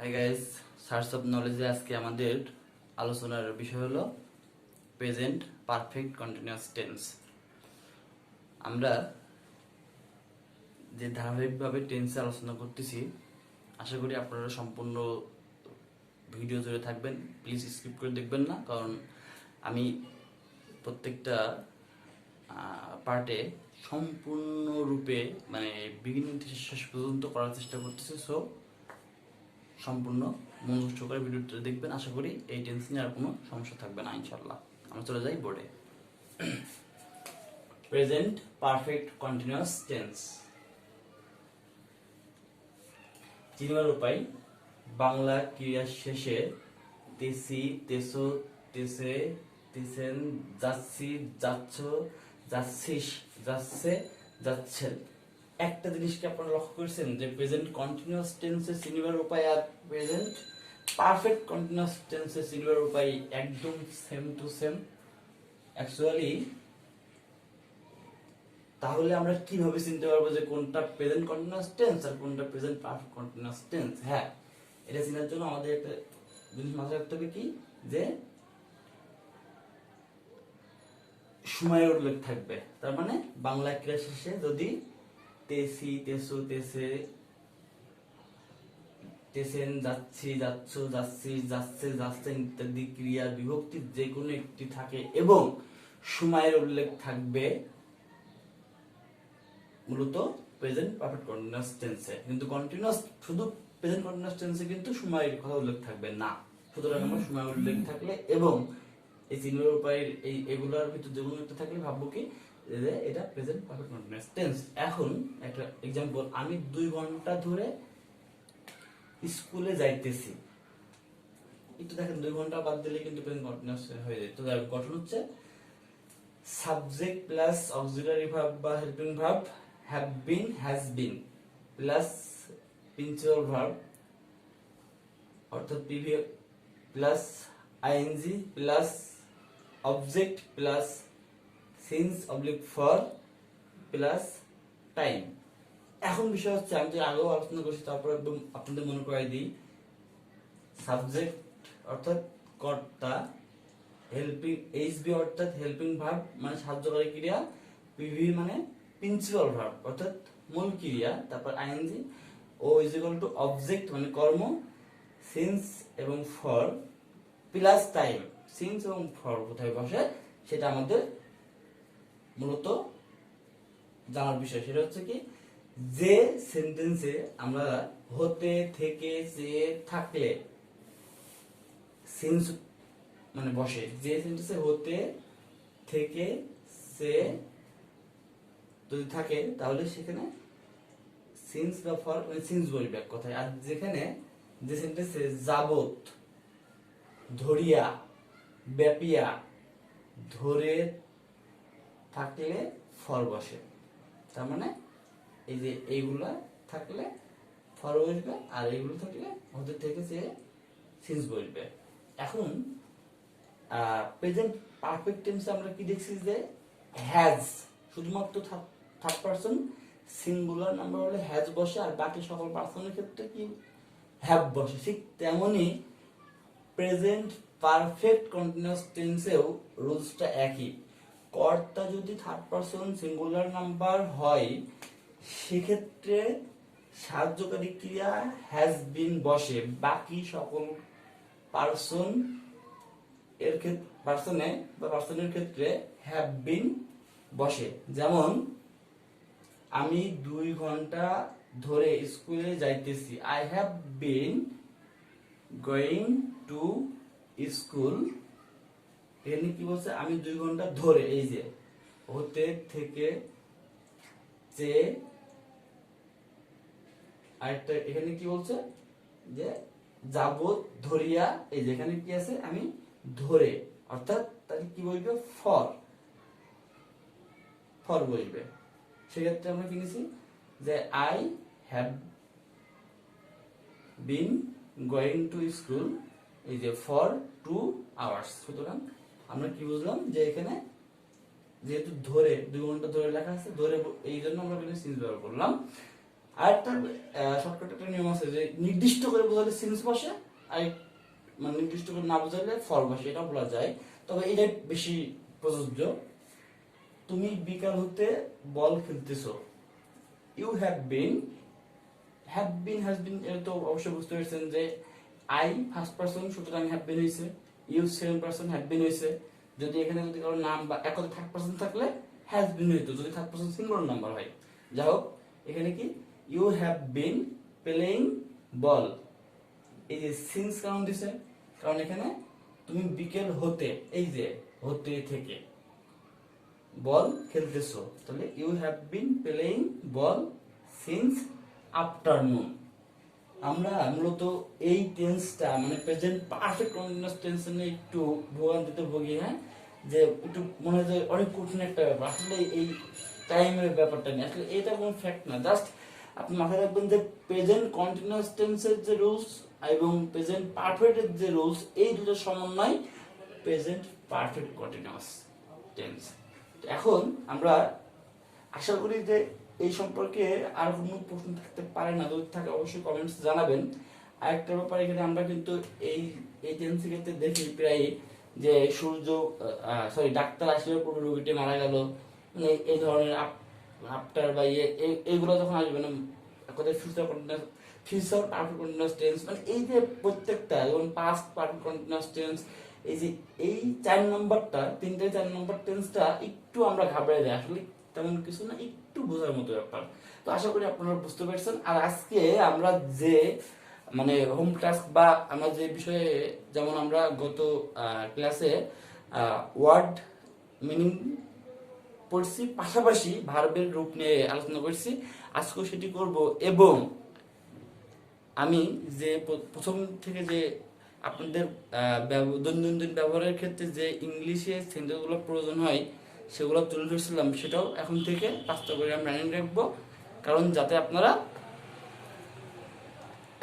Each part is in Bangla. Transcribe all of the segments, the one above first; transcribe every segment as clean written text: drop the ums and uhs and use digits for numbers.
হাই গাইস, সার্চ অফ নলেজে আজকে আমাদের আলোচনার বিষয় হলো প্রেজেন্ট পারফেক্ট কন্টিনিউয়াস টেন্স। আমরা যে ধারাবাহিকভাবে টেন্সে আলোচনা করতেছি, আশা করি আপনারা সম্পূর্ণ ভিডিও জুড়ে থাকবেন। প্লিজ স্কিপ করে দেখবেন না, কারণ আমি প্রত্যেকটা পার্টে সম্পূর্ণরূপে মানে বিগিনিং থেকে শেষ পর্যন্ত করার চেষ্টা করতেছি। সো সম্পূর্ণ মনোযোগ সহকারে ভিডিওটা দেখবেন। আশা করি এই টেন্স নিয়ে আর কোনো সমস্যা থাকবে না ইনশাল্লাহ। আমরা চলে যাই বোর্ডে। প্রেজেন্ট পারফেক্ট কন্টিনিউয়াস টেন্স চিনবার উপায়: বাংলা ক্রিয়া শেষে তেসি, তেসো, তেসে, তেসেন, যাচ্ছি, যাচ্ছ, যাচ্ছিস, যাচ্ছে, যাচ্ছেন। একটা জিনিস কি আপনারা লক্ষ্য করেছেন যে প্রেজেন্ট কন্টিনিউয়াস টেন্সে চিনবার উপায় আর প্রেজেন্ট পারফেক্ট কন্টিনিউয়াস টেন্সে চিনবার উপায় একদম সেম টু সেম। অ্যাকচুয়ালি তাহলে আমরা কিভাবে চিনতে পারবো যে কোনটা প্রেজেন্ট কন্টিনিউয়াস টেন্স আর কোনটা প্রেজেন্ট পারফেক্ট কন্টিনিউয়াস টেন্স? হ্যাঁ, এটা চেনার জন্য আমাদের একটা জিনিস মাথায় রাখতে হবে, কি যে সময়ের উল্লেখ থাকবে। তার মানে বাংলা ক্রিয়া শেষে যদি তেসি, তেসো, তেসে, তেসেন, যাচ্ছি, যাচ্ছ, যাচ্ছিস, যাচ্ছে, যাচ্ছেন ইত্যাদি ক্রিয়ার বিভক্তি যে কোনো একটি থাকে এবং সময়ের উল্লেখ থাকবে, মূলত প্রেজেন্ট পারফেক্ট কন্টিনিউয়াস টেন্সে। কিন্তু কন্টিনিউয়াস শুধু প্রেজেন্ট কন্টিনিউয়াস টেন্সে কিন্তু সময়ের কথা উল্লেখ থাকবে না। সুতরাং আমরা সময় উল্লেখ থাকলে এবং এই চিহ্নের উপায়ের এগুলোর ভিতর যে কোনো একটা থাকলে ভাববো কি যে এটা প্রেজেন্ট পারফেক্ট কন্টিনিউয়াস টেন্স। এখন একটা এক্সাম্পল, আমি 2 ঘন্টা ধরে স্কুলে যাইতেছি। একটু দেখেন, 2 ঘন্টা বাদ দিলে কিন্তু প্রেজেন্ট কন্টিনিউয়াস হয়ে যায়। তো গঠন হচ্ছে সাবজেক্ট প্লাস অক্সিলারি ভার্ব বা helping verb have been, has been plus principal verb অর্থাৎ PV plus ING plus object plus since oblique for plus time. এখন বিষয় হচ্ছে, আমি তো আগেও আলোচনা করছি, তারপর একদম আপনাদের মনে করাই দিই। সাবজেক্ট অর্থাৎ কর্তা, হেল্পিং এইচবি অর্থাৎ হেল্পিং ভার্ব মানে সাহায্যকারী ক্রিয়া, পিভি মানে প্রিন্সিপাল ভার্ব অর্থাৎ মূল ক্রিয়া, তারপর ING, O is equal to object মানে কর্ম, সিন্স এবং ফর প্লাস টাইম। সিন্স এবং ফর কোথায় বসে সেটা আমাদের মূলত জানার বিষয়। সেটা হচ্ছে কি, যে সেন্টেন্সে আমরা হতে, থেকে, যে, থাকলে সিন্স মানে বসে, যে সেন্টেন্সে হতে, থেকে, সে যদি থাকে তাহলে সেখানে সিন্স বা ফর মানে সিন্স বলবে এক কথায়। আর যেখানে যে সেন্টেন্সে যাবত, ধরিয়া, ব্যাপিয়া, ধরে থাকলে ফর বসে। তার মানে এই যে এইগুলা থাকলে ফর বসবে আর এইগুলো থাকলে হতে, থেকে, সে সিন্স বসবে। এখন প্রেজেন্ট পারফেক্ট টেন্সে আমরা কি দেখছি যে হ্যাজ শুধুমাত্র থার্ড পারসন সিঙ্গুলার নাম্বার হলে হ্যাজ বসে, আর বাকি সকল পারসনের ক্ষেত্রে কি হ্যাভ বসে। ঠিক তেমনি প্রেজেন্ট পারফেক্ট কন্টিনিউয়াস টেন্সেও রুলসটা একই। কর্তা যদি থার্ড পারসন সিঙ্গুলার নাম্বার হয় সেক্ষেত্রে সাহায্যকারী ক্রিয়া হ্যাজ বিন বসে, বাকি সকল পারসন এর ক্ষেত্রে পারসনে বা পারসনের ক্ষেত্রে হ্যাভ বিন বসে। যেমন আমি 2 ঘন্টা ধরে স্কুলে যাইতেছি, I have been going to school. এখানে কি বলছে, আমি 2 ঘন্টা ধরে, এই যে হতে, থেকে, যে, আরেকটা এখানে কি বলছে যে যাবত, ধরিয়া, এই যে এখানে কি আছে আমি ধরে, অর্থাৎ তাহলে কি বলবে ফর, ফর বলবে। সেক্ষেত্রে আমরা কি নিছি যে I have been going to school, এই যে ফর 2 আওয়ার্স। সুতরাং আমরা কি বুঝলাম যে এখানে যেহেতু ধরে 2 ঘন্টা ধরে লেখা আছে, ধরে এই জন্য আমরা এখানে সিন্স ব্যবহার করলাম। আর একটা শর্টকাট একটা নিয়ম আছে যে নির্দিষ্ট করে বোঝালে সিন্স বসে, আর মানে নির্দিষ্ট করে না বোঝালে ফর বসে, এটা বলা যায়, তবে এটা বেশি প্রযোজ্য। তুমি বিকাল হতে বল খেলতেছো, you have been, have been has been, এটা তো অবশ্যই বুঝতে পারছেন যে আই ফার্স্ট পারসন, সুতরাং হ্যাভ বিন হয়েছে, you second person, have been হয়েছে। যদি এখানে যদি কারো নাম বা এক কথা থার্ড পারসন থাকলে হ্যাজ বিন হইতো, যদি থার্ড পারসন সিঙ্গুলার নাম্বার হয়। যাই হোক, এখানে কি ইউ হ্যাভ বিন প্লেইং বল, এই যে সিন্স কারণ দিছে, কারণ এখানে তুমি বিকেল হতে, এই যে হতে থেকে বল খেলতেছো, তাহলে you have been playing ball since afternoon. আমরা মূলত এই টেন্সটা মানে প্রেজেন্ট পারফেক্ট কন্টিনিউয়াস টেন্স নিয়ে একটু ভোগান্তিতে ভুগি, হ্যাঁ, যে একটু মনে হয় যে অনেক কঠিন একটা ব্যাপার। আসলে এই টাইমের ব্যাপারটা নিয়ে আসলে এটা কোনো ফ্যাক্ট না, জাস্ট আপনি মাথায় রাখবেন যে প্রেজেন্ট কন্টিনিউয়াস টেন্সের যে রুলস এবং প্রেজেন্ট পারফেক্টের যে রুলস, এই দুটোর সমন্বয় প্রেজেন্ট পারফেক্ট কন্টিনিউয়াস টেন্স। এখন আমরা আশা করি যে এই সম্পর্কে আর কোনো প্রশ্ন থাকতে পারে না, যদি থাকে অবশ্যই কমেন্টস জানাবেন। আরেকটা ব্যাপার, এখানে আমরা কিন্তু এই এই টেন্সের ক্ষেত্রে দেখি প্রায় যে সূর্য সরি ডাক্তার আসলে পূর্বে রোগীটি মারা গেল, মানে এই ধরনের আফটার বা এইগুলো যখন আসবে না, কোথায় future continuous, future perfect continuous tense, মানে এই যে প্রত্যেকটা যেমন পাস্ট পারফেক্ট কন্টিনিউয়াস টেন্স, এই যে এই 4 নম্বরটা, 4 নম্বর টেন্সটা একটু আমরা ঘাবড়ে যাই, আসলে তেমন কিছু না, একটু বোঝার মতো ব্যাপার। তো আশা করি আপনারা বুঝতে পেরেছেন। আর আজকে আমরা যে মানে হোম টাস্ক বা আমরা যে বিষয়ে, যেমন আমরা গত ক্লাসে ওয়ার্ড মিনিং পড়ছি, পাশাপাশি ভার্বের রূপ নিয়ে আলোচনা করছি, আজকেও সেটি করব। এবং আমি যে প্রথম থেকে যে আপনাদের দৈনন্দিন ব্যবহারের ক্ষেত্রে যে ইংলিশে সেন্টেন্সগুলো প্রয়োজন হয় সেগুলো তুলে ধরছিলাম, সেটাও এখন থেকে বাস্তব করে আমি রানিং রাখবো, কারণ যাতে আপনারা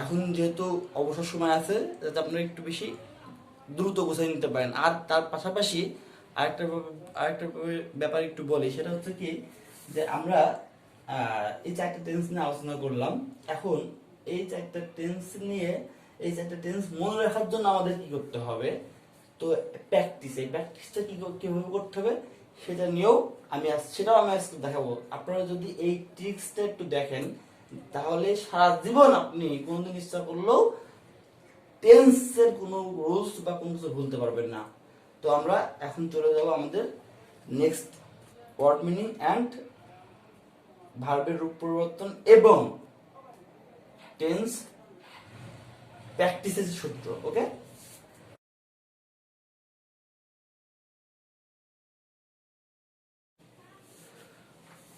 এখন যেহেতু অবসর সময় আছে, যাতে আপনারা একটু বেশি দ্রুত গুছিয়ে নিতে পারেন। আর তার পাশাপাশি আরেকটা ব্যাপার একটু বলি, সেটা হচ্ছে কি যে আমরা এই 4টা টেন্স নিয়ে আলোচনা করলাম। এখন এই 4টা টেন্স নিয়ে, এই 4টা টেন্স মনে রাখার জন্য আমাদের কি করতে হবে, তো প্র্যাকটিস, এই প্র্যাকটিসটা কিভাবে করতে হবে সেটা নিয়েও সেটাও আমি আজকে দেখাবো। আপনারা যদি এই ট্রিক্সটা একটু দেখেন, তাহলে সারা জীবন আপনি কোনোদিন ইচ্ছা করলেও টেন্সের কোনো রুলস বা কোনো কিছু ভুলতে পারবেন না। তো আমরা এখন চলে যাব আমাদের নেক্সট ওয়ার্ড মিনিং অ্যান্ড ভার্বের রূপ পরিবর্তন এবং টেন্স প্র্যাকটিসের সূত্র। ওকে,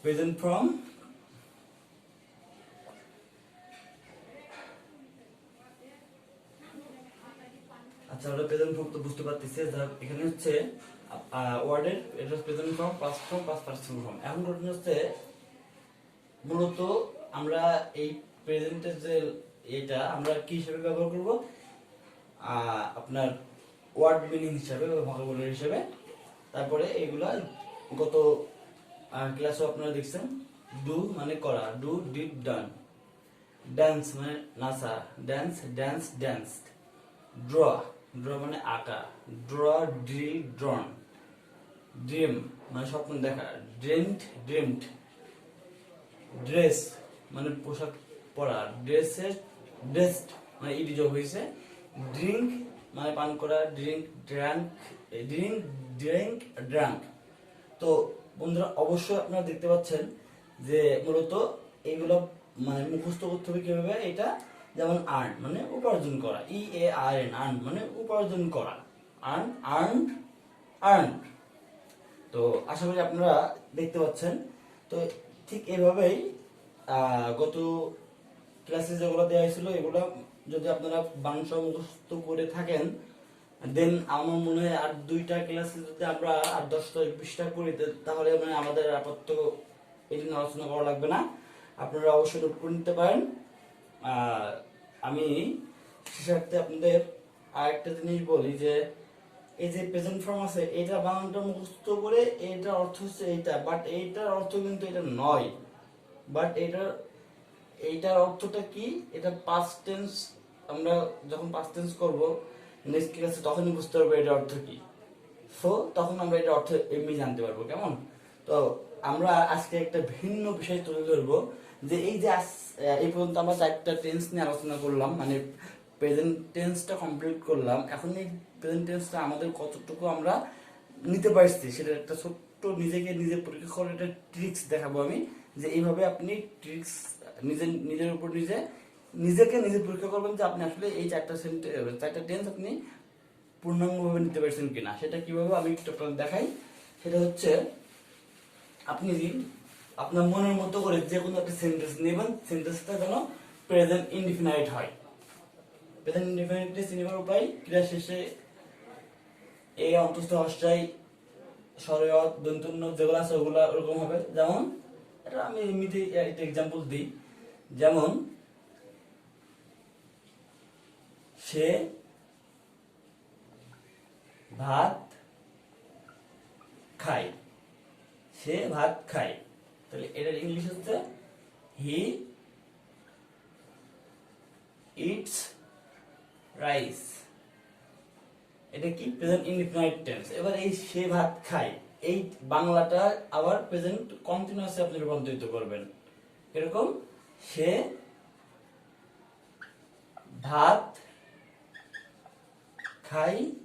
প্রেজেন্ট ফর্ম, আচ্ছা আমরা প্রেজেন্ট ফর্ম তো বুঝতে পারতেছি, এখানে হচ্ছে ওয়ার্ডের এটা present form, past form, past participle form. এখন ঘটনা হচ্ছে মূলত আমরা এই প্রেজেন্টের যে এটা আমরা কি হিসেবে ব্যবহার করব, আপনার ওয়ার্ড মিনিং হিসাবে বা ভোকাবুলারি হিসেবে। তারপরে এগুলা গত ক্লাসও আপনারা দেখছেন, ডু মানে করা, ডু ডিড ডান, ড্যান্স মানে নাচা, dance dance danced, draw draw মানে আঁকা, ড্র ড্রি ড্রন, ড্রিম মানে স্বপ্ন দেখা, ড্রিমড ড্রিমড, ড্রেস মানে পোশাক পরা, ড্রেসের ড্রেসড মানে ইডি যোগ হয়েছে, ড্রিঙ্ক মানে পান করা, drink drank, drink drink drank. তো বন্ধুরা অবশ্যই আপনারা দেখতে পাচ্ছেন যে মূলত এইগুলো মানে মুখস্থ করতে হবে কিভাবে। এটা যেমন আর্ন মানে উপার্জন করা, EARN আর্ন মানে উপার্জন করা, আর্ন আর্ন আর্ন। তো আশা করি আপনারা দেখতে পাচ্ছেন। তো ঠিক এভাবেই গত ক্লাসে যেগুলো দেওয়া হয়েছিল এগুলো যদি আপনারা বাংলা মুখস্থ করে থাকেন, দেন আমার মনে হয় আর 2টা ক্লাসে যদি আমরা আর 10টা 20টা করি, তাহলে মানে আমাদের আপাতত এই জন্য আলোচনা করা লাগবে না, আপনারা অবশ্যই নোট করে নিতে পারেন। আমি শেষার্থে আপনাদের আরেকটা জিনিস বলি যে এই যে প্রেজেন্ট ফর্ম আছে, এটা বানানটা মুখস্থ করে এটার অর্থ হচ্ছে এইটা, বাট এইটার অর্থ কিন্তু এটা নয়, বাট এটার এইটার অর্থটা কি, এটা পাস্ট টেন্স, আমরা যখন পাস্ট টেন্স করব নেক্সট ক্লাসে তখনই বুঝতে পারবো এটার অর্থ কি। সো তখন আমরা এটার অর্থ এমনি জানতে পারবো। কেমন? তো আমরা আজকে একটা ভিন্ন বিষয় তুলে ধরবো, যে এই যে এই পর্যন্ত আমরা 4টা টেন্স নিয়ে আলোচনা করলাম, মানে প্রেজেন্ট টেন্সটা কমপ্লিট করলাম। এখন এই প্রেজেন্ট টেন্সটা আমাদের কতটুকু আমরা নিতে পারছি সেটা একটা ছোট্ট নিজেকে নিজে পরীক্ষা করার একটা ট্রিক্স দেখাবো আমি, যে এইভাবে আপনি ট্রিক্স নিজের উপর নিজেকে নিজে পরীক্ষা করবেন যে আপনি আসলে এই 4টা টেন্স আপনি পূর্ণাঙ্গভাবে নিতে পারছেন কিনা। সেটা কিভাবে আমি একটু আপনাদের দেখাই। সেটা হচ্ছে, আপনি আপনার মনের মতো করে যে কোনো একটা সেন্টেন্স নেবেন, সেন্টেন্সটা যেন প্রেজেন্ট ইনডিফিনাইট হয়। প্রেজেন্ট ইনডিফিনাইট চিনিবার উপায়, ক্রিয়া শেষে এই অন্তস্থ হস্যাই সরয়ত দন্তন্য যেগুলো আছে ওগুলো ওরকম হবে। যেমন এটা আমি এমনিতে একটা এক্সাম্পল দিই, যেমন সে ভাত খায়, সে ভাত খায়, তাহলে এটার ইংলিশ হচ্ছে হি ইটস রাইস। এটা কি? Present indefinite tense. এবার এই সে ভাত খায়, এই বাংলাটা আবার প্রেজেন্ট কন্টিনিউয়াসে আপনি রূপান্তরিত করবেন। এরকম, সে ভাত খাইতেছে,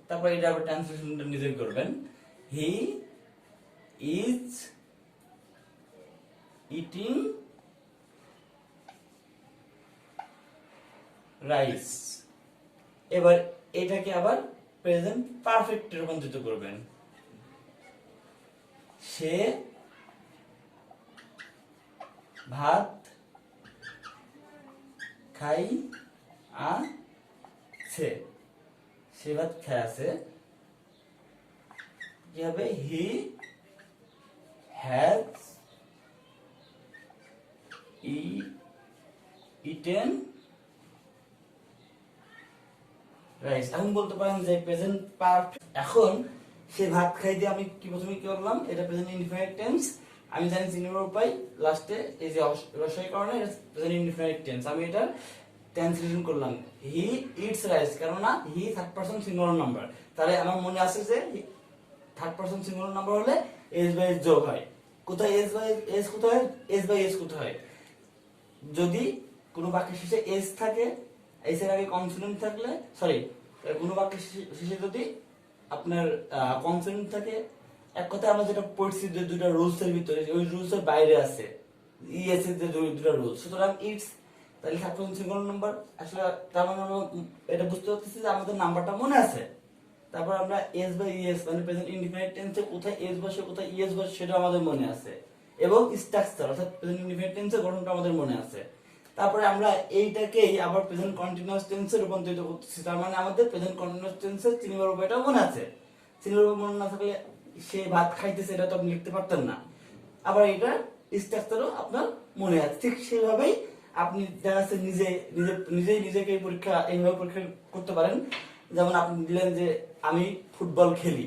তারপর এটা আবার ট্রান্সলেশনটা নিজে করবেন, হি ইজ ইটিং রাইস। এবার এটাকে আবার প্রেজেন্ট পারফেক্টে রূপান্তরিত করবেন, সে ভাত খাই আছে, সে ভাত খাই আছে, কি হবে? He has eaten rice. এখন বলতে পারেন যে প্রেজেন্ট পারফেক্ট। এখন সে ভাত খাইতে আমি কি প্রথমে কি করলাম, এটা প্রেজেন্ট ইনডিফিনাইট টেন্স, আমি জানি চিনিবার উপায় লাস্টে এই যে রসই কারণে প্রেজেন্ট ইনডিফিনাইট টেন্স, আমি এটা ট্রান্সলেশন করলাম হি ইটস রাইস, কেননা he third person singular number. তাহলে আমার মনে আছে যে থার্ড পারসন সিঙ্গুলার নাম্বার হলে এস বাই এস যোগ হয়। কোথায় এস বাই এস, কোথায় এস বাই এস, কোথায় যদি কোনো বাক্যের শেষে এস থাকে, এস এর আগে কনসোনেন্ট থাকলে, সরি, কোনো বাক্যের শেষে যদি আপনার কনসোনেন্ট থাকে, এক কথায় আমরা যেটা পড়ছি যে দুটো রুলস এর ভিতরে, ওই রুলস এর বাইরে আছে ইএস এর যে দুটো রুলস, সুতরাং ইটস, তাহলে থার্ড পারসন সিঙ্গুলার নাম্বার। আসলে তার মানে আমরা এটা বুঝতে পারতেছি যে আমাদের নাম্বারটা মনে আছে। তারপর আমরা এস বাই ইএস মানে প্রেজেন্ট ইনডিফিনাইট টেন্সে কোথায় এস বসে কোথায় ইএস বসে সেটা আমাদের মনে আছে, এবং স্ট্রাকচার অর্থাৎ প্রেজেন্ট ইনডিফিনাইট টেন্সের গঠনটা আমাদের মনে আছে। তারপরে আমরা এইটাকেই আবার প্রেজেন্ট কন্টিনিউয়াস টেন্সে রূপান্তরিত করতেছি, তার মানে আমাদের প্রেজেন্ট কন্টিনিউয়াস টেন্সের চিনিবার উপায়টা মনে আছে। চিনিবার উপায় মনে না থাকলে সে ভাত খাইতেছে এটা তো আপনি লিখতে পারতেন না। আবার এটা স্ট্রাকচারও আপনার মনে আছে। ঠিক সেভাবেই আপনি দেখা যাচ্ছে নিজেকে এইভাবে পরীক্ষা করতে পারেন। যেমন আপনি দিলেন যে আমি ফুটবল খেলি,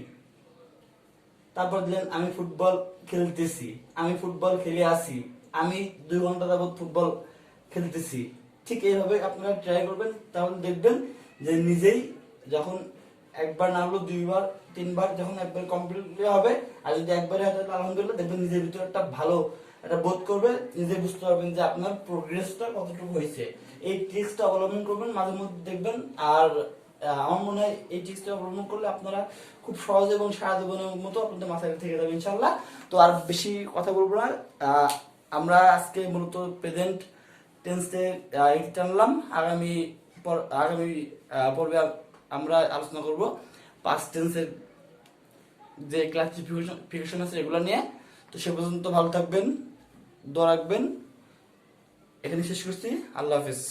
তারপর দিলেন আমি ফুটবল খেলতেছি, আমি ফুটবল খেলে আসি, আমি 2 ঘন্টা যাবত ফুটবল খেলতেছি। ঠিক এইভাবে আপনারা ট্রাই করবেন, তাহলে দেখবেন যে নিজেই যখন একবার না হলো 2বার 3বার যখন একবার কমপ্লিট হবে, আর যদি একবারে হয় তাহলে আলহামদুলিল্লাহ, দেখবেন নিজের ভিতরে একটা ভালো একটা বোধ করবে, নিজে বুঝতে পারবেন যে আপনার প্রোগ্রেসটা কতটুকু হয়েছে। এই ট্রিক্সটা অবলম্বন করবেন, মাঝে মধ্যে দেখবেন। আর আমার মনে হয় এই ট্রিক্সটা অবলম্বন করলে আপনারা খুব সহজ এবং সারা জীবনের মতো আপনাদের মাথায় থেকে যাবে ইনশাল্লাহ। তো আর বেশি কথা বলবো না, আমরা আজকে মূলত প্রেজেন্ট টেন্সে টানলাম। আগামী পর্বে আমরা আলোচনা করব পাস্ট টেন্সের যে ক্লাসিফিকেশন আছে এগুলো নিয়ে। তো সে পর্যন্ত ভালো থাকবেন, দোয়া রাখবেন। এখানে শেষ করছি। আল্লাহ হাফেজ।